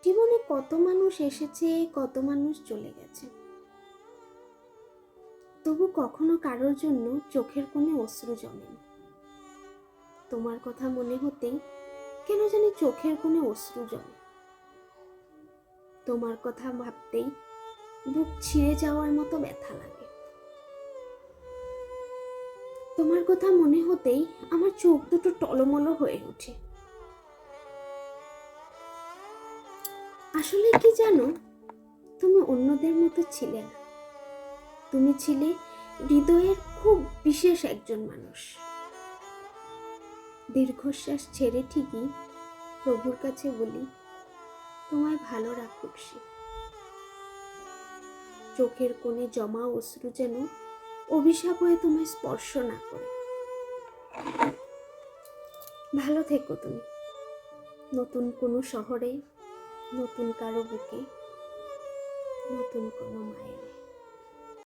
জীবনে কত মানুষ এসেছে, কত মানুষ চলে গেছে, তবু কখনো কারোর জন্য চোখের কোণে অশ্রু জমেনি। তোমার কথা মনে হতেই কেন জানি চোখের কোণে অশ্রু জমে। তোমার কথা ভাবতেই বুক ছিঁড়ে যাওয়ার মতো ব্যথা লাগে। তোমার কথা মনে হতেই আমার চোখ দুটো টলমলো হয়ে ওঠে। আসলে কি জানো, তুমি অন্যদের মতো ছিলে না। তুমি ছিলে হৃদয়ের খুব বিশেষ একজন মানুষ। দীর্ঘশ্বাস ছেড়ে ঠিকই প্রভুর কাছে বলি, তোমায় ভালো রাখুক সে। চোখের কোণে জমা অশ্রু যেন অভিশাপ হয়ে তোমায় স্পর্শ না করে। ভালো থেকো তুমি, নতুন কোনো শহরে, নতুন কারো বুকে, নতুন কোনো মায়ের।